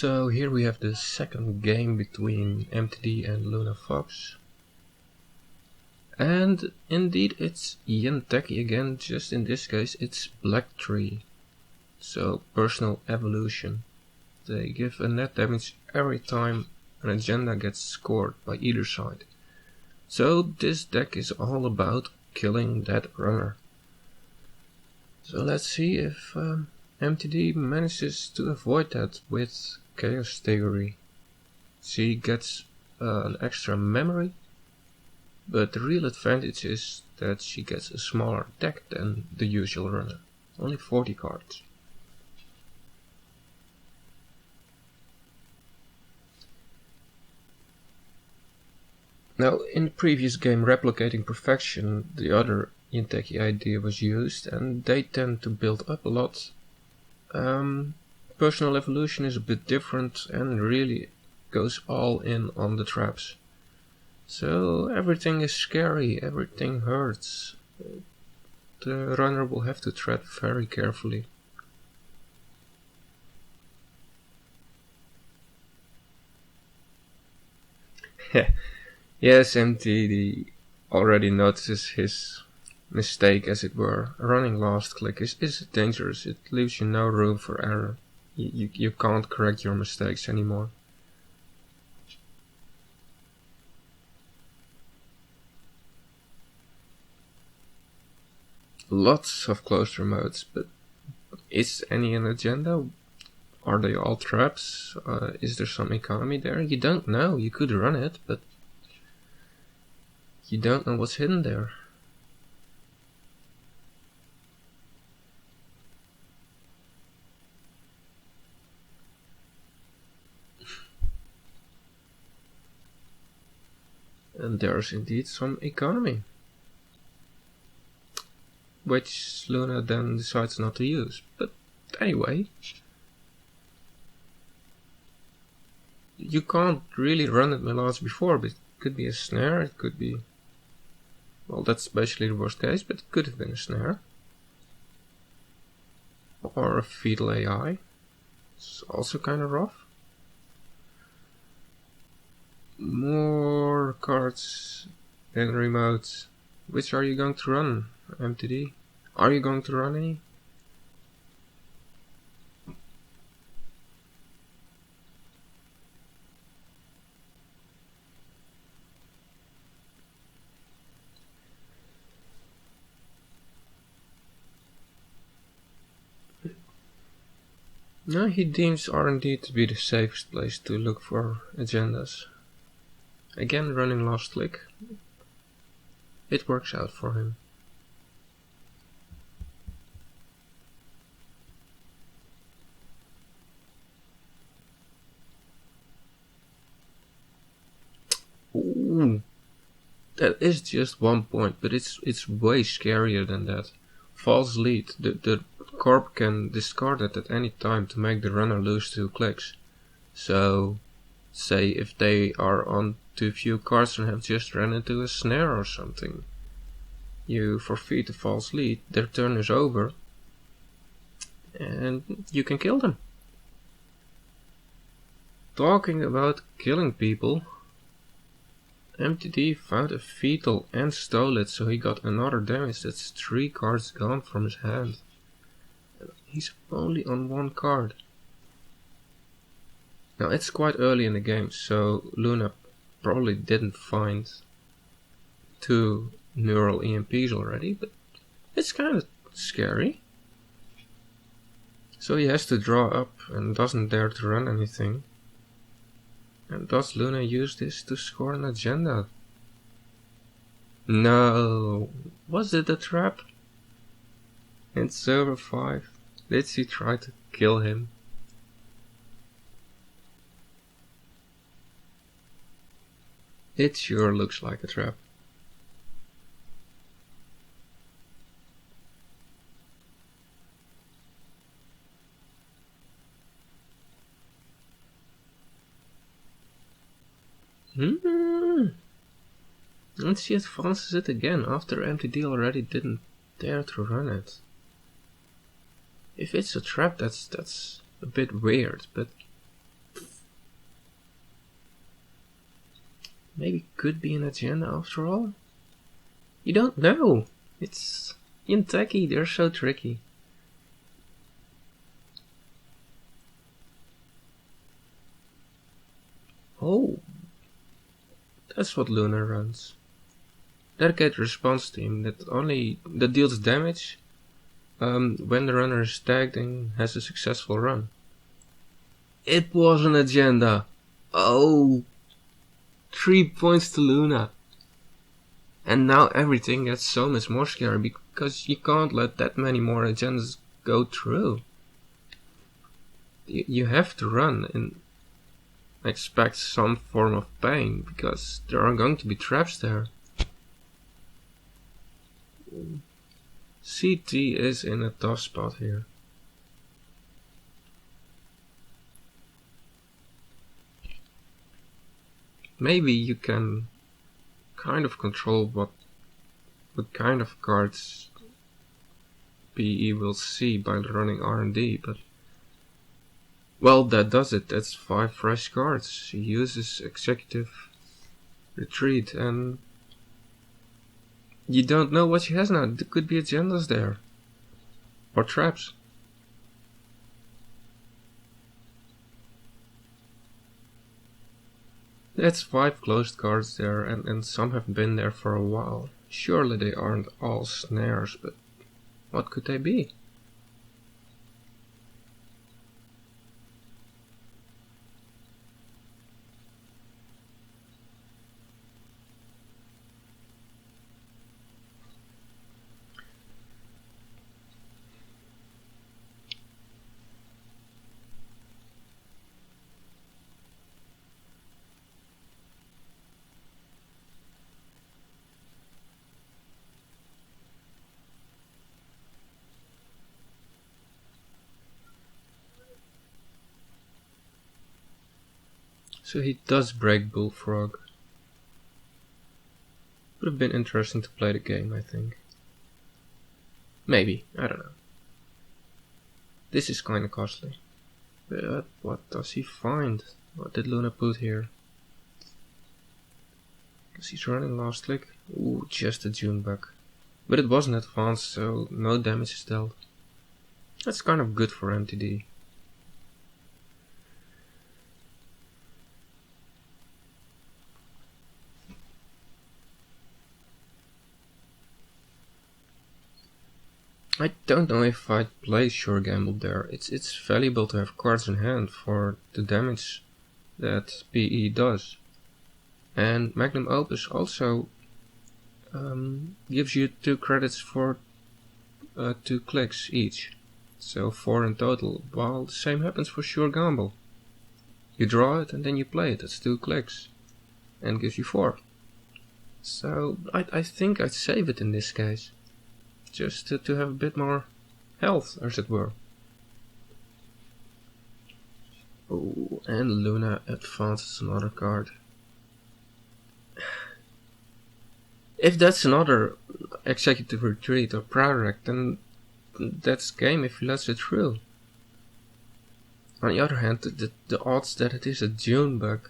So here we have the second game between MTD and Luna Fox. And indeed it's Jinteki again, just in this case it's Black Tree. So personal evolution. They give a net damage every time an agenda gets scored by either side. So this deck is all about killing that runner. So let's see if MTD manages to avoid that with Chaos Theory. She gets an extra memory, but the real advantage is that she gets a smaller deck than the usual runner, only 40 cards. Now in the previous game Replicating Perfection, the other Jinteki idea was used, and they tend to build up a lot. Personal evolution is a bit different and really goes all in on the traps. So everything is scary, everything hurts. The runner will have to tread very carefully. Yes, MTD already notices his mistake, as it were. Running last click is dangerous. It leaves you no room for error. You can't correct your mistakes anymore. Lots of close remotes, but is any an agenda? Are they all traps? Is there some economy there? You don't know. You could run it, but you don't know what's hidden there. And there's indeed some economy, which Luna then decides not to use. But anyway, you can't really run at Milage before, but it could be a snare, it could be... Well, that's basically the worst case, but it could have been a snare. Or a fetal AI. It's also kind of rough. More cards and remotes. Which are you going to run, MTD? Are you going to run any? No, he deems R&D to be the safest place to look for agendas. Again, running last click. It works out for him. Ooh, that is just 1 point, but it's way scarier than that. False lead. The corp can discard it at any time to make the runner lose 2 clicks. So, say if they are on too few cards and have just ran into a snare or something, you forfeit a false lead, their turn is over, and you can kill them. Talking about killing people, MTD found a fetal and stole it, so he got another damage. That's 3 cards gone from his hand. He's only on 1 card. Now it's quite early in the game, so Luna probably didn't find 2 neural EMPs already, but it's kind of scary. So he has to draw up and doesn't dare to run anything. And does Luna use this to score an agenda? No. Was it a trap? In server 5, did she try to kill him? It sure looks like a trap. And she advances it again after MTD already didn't dare to run it. If it's a trap, that's a bit weird, but maybe could be an agenda after all? You don't know! It's Jinteki, they're so tricky. Oh, that's what Luna runs. Dedicated response team that deals damage when the runner is tagged and has a successful run. It was an agenda! Oh! 3 points to Luna! And now everything gets so much more scary because you can't let that many more agendas go through. You have to run and expect some form of pain because there are going to be traps there. CT is in a tough spot here. Maybe you can kind of control what kind of cards PE will see by running R&D, but well, that does it. That's 5 fresh cards. He uses Executive Retreat, and you don't know what she has now. There could be agendas there. Or traps. That's 5 closed cards there, and some have been there for a while. Surely they aren't all snares, but what could they be? So he does break Bullfrog. Would have been interesting to play the game, I think. Maybe, I don't know. This is kinda costly. But what does he find? What did Luna put here? Because he's running last click. Ooh, just a June bug. But it wasn't advanced, so no damage is dealt. That's kind of good for MTD. I don't know if I'd play Sure Gamble there. It's valuable to have cards in hand for the damage that PE does. And Magnum Opus also gives you 2 credits for 2 clicks each. So 4 in total, while the same happens for Sure Gamble. You draw it and then you play it, that's 2 clicks. And gives you 4. So I think I'd save it in this case. Just to have a bit more health, as it were. Oh, and Luna advances another card. If that's another Executive Retreat or Proudwreck, then that's game if he lets it through. On the other hand, the odds that it is a June bug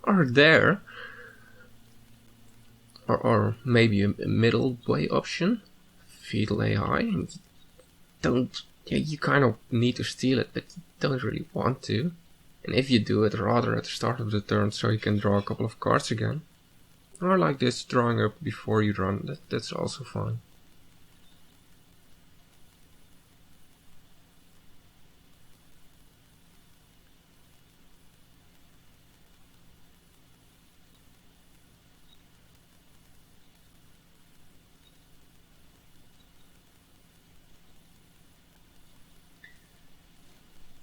are there. Or maybe a middle way option. Fetal AI. You kind of need to steal it, but you don't really want to. And if you do it, rather at the start of the turn so you can draw a couple of cards again. Or like this, drawing up before you run, that's also fine.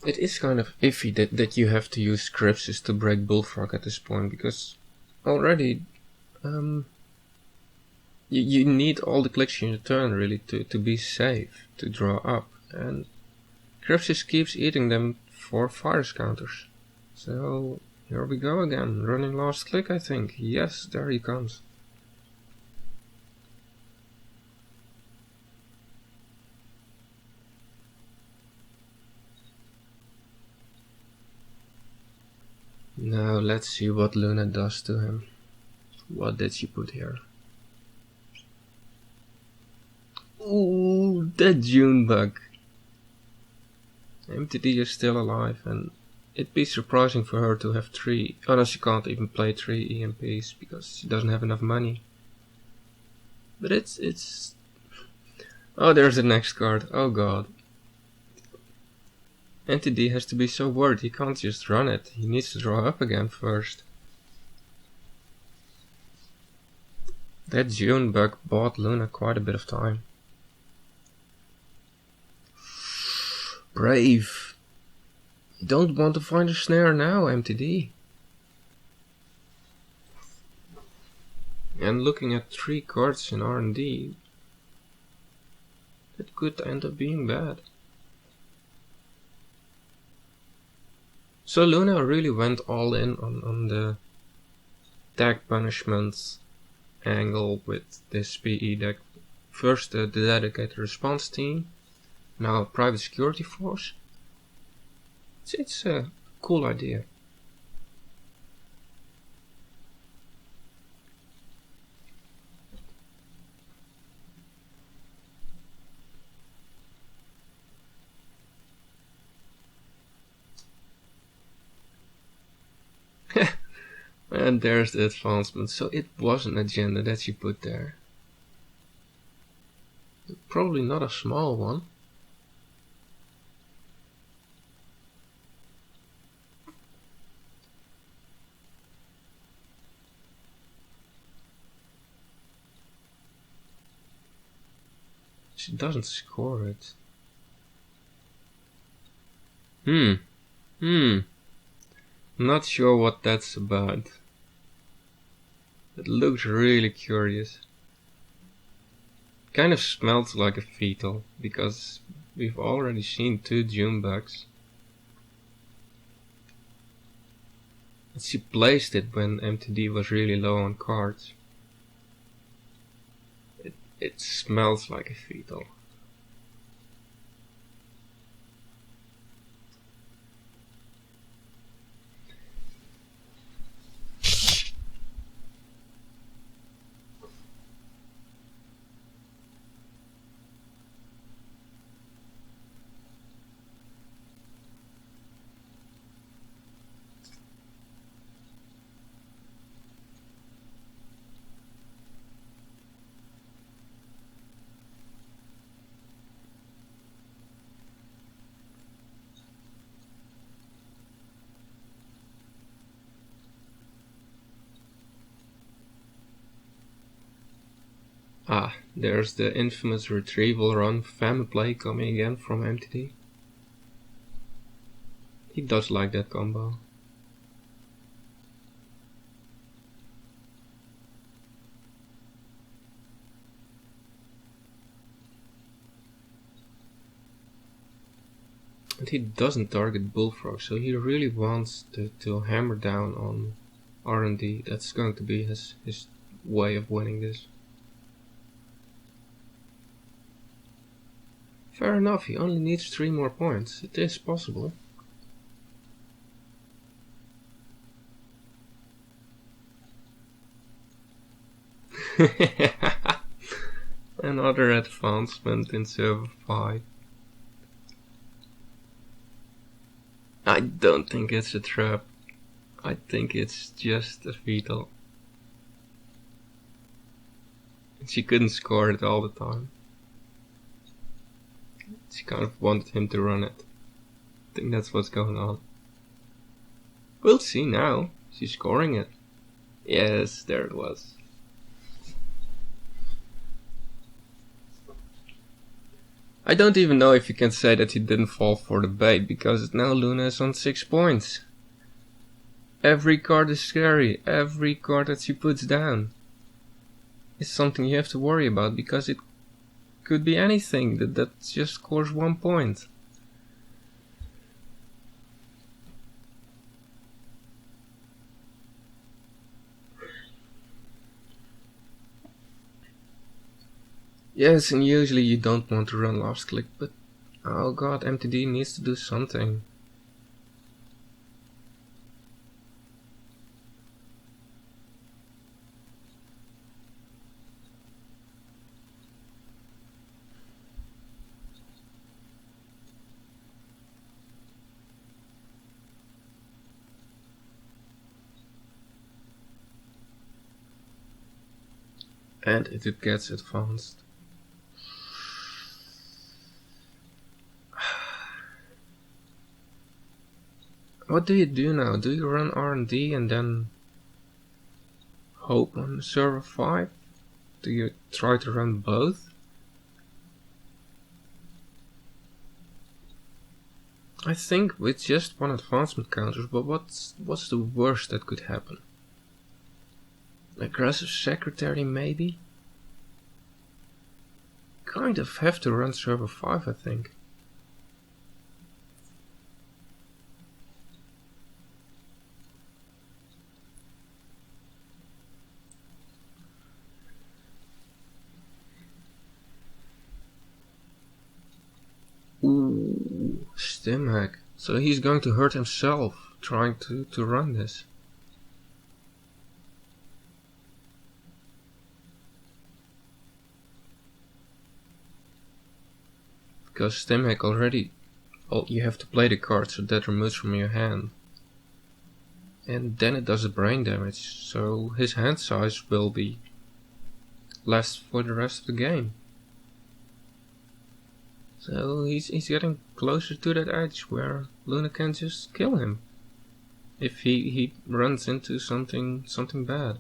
It is kind of iffy that you have to use Crypsis to break Bullfrog at this point, because already you need all the clicks in your turn really to be safe, to draw up, and Crypsis keeps eating them for fires counters. So here we go again, running last click I think. Yes, there he comes. Now let's see what Luna does to him. What did she put here? Ooh, that June bug. MTD is still alive, and it'd be surprising for her to have 3. Oh no, she can't even play 3 EMPs because she doesn't have enough money. But it's... Oh, there's the next card. Oh god. MTD has to be so worried, he can't just run it. He needs to draw up again first. That June bug bought Luna quite a bit of time. Brave. You don't want to find a snare now, MTD. And looking at 3 cards in R&D, it could end up being bad. So Luna really went all in on the tag punishments angle with this PE deck. First the dedicated response team, now a private security force. It's a cool idea. And there's the advancement, so it was an agenda that she put there. Probably not a small one. She doesn't score it. Not sure what that's about. It looks really curious. Kind of smells like a fetal, because we've already seen 2 June bugs. And she placed it when MTD was really low on cards. It smells like a fetal. Ah, there's the infamous retrieval run family play coming again from MTD. He does like that combo. And he doesn't target Bullfrog, so he really wants to hammer down on R&D. That's going to be his way of winning this. Fair enough, he only needs 3 more points. It is possible. Another advancement in Server 5. I don't think it's a trap. I think it's just a fetal. She couldn't score it all the time. She kind of wanted him to run it. I think that's what's going on. We'll see now. She's scoring it. Yes, there it was. I don't even know if you can say that he didn't fall for the bait, because now Luna is on 6 points. Every card is scary. Every card that she puts down is something you have to worry about, because it could be anything that just scores 1 point. Yes, and usually you don't want to run last click, but oh god, MTD needs to do something. And it gets advanced. What do you do now? Do you run R&D and then hope on server 5? Do you try to run both? I think with just one advancement counter, but what's the worst that could happen? Aggressive secretary maybe? Kind of have to run server 5, I think. Ooh, stim hack. So he's going to hurt himself trying to run this. Because stim hack already, you have to play the card, so that removes from your hand. And then it does the brain damage, so his hand size will be less for the rest of the game. So he's getting closer to that edge where Luna can just kill him if he runs into something bad.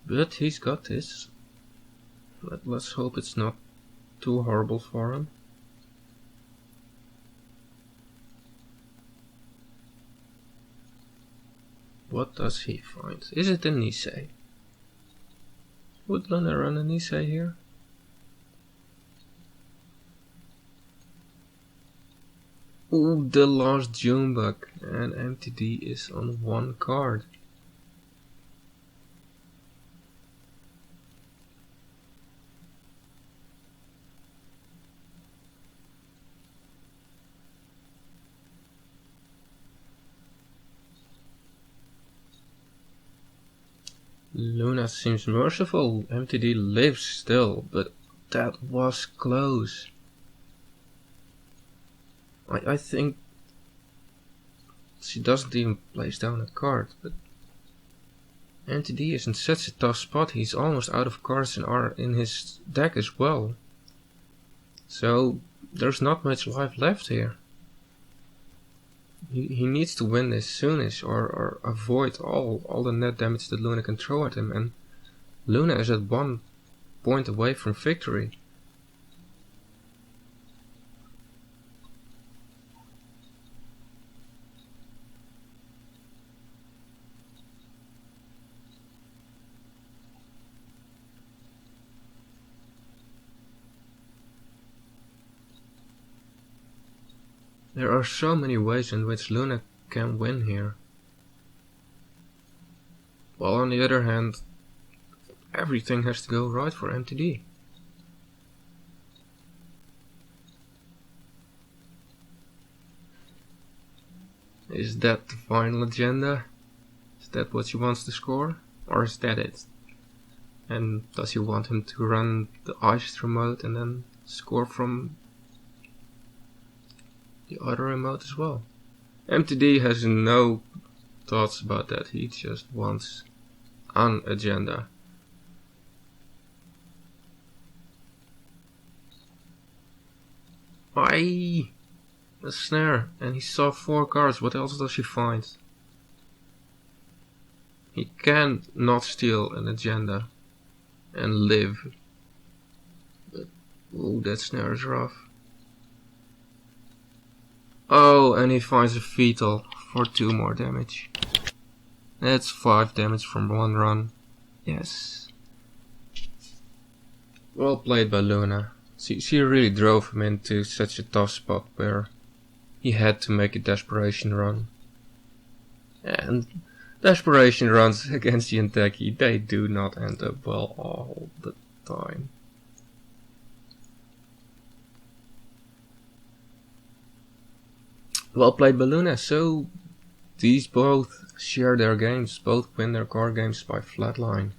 But he's got this. Let's hope it's not too horrible for him. What does he find? Is it a Nisei? Would Luna run a Nisei here? Ooh, the last Junebug, and MTD is on one card. Luna seems merciful. MTD lives still, but that was close. I think she doesn't even place down a card, but MTD is in such a tough spot. He's almost out of cards in his deck as well. So there's not much life left here. He needs to win this soonish or avoid all the net damage that Luna can throw at him, and Luna is at 1 point away from victory. There are so many ways in which Luna can win here. While on the other hand, everything has to go right for MTD. Is that the final agenda? Is that what she wants to score? Or is that it? And does she want him to run the ice remote and then score from the other remote as well? MTD has no thoughts about that. He just wants an agenda. Aye, a snare, and he saw 4 cards. What else does he find? He can not steal an agenda and live. But ooh, that snare is rough. Oh, and he finds a fetal for 2 more damage. That's 5 damage from 1 run. Yes. Well played by Luna. She really drove him into such a tough spot where he had to make a desperation run. And desperation runs against Jinteki, they do not end up well all the time. Well played by Luna. So these both share their games, both win their card games by flatline.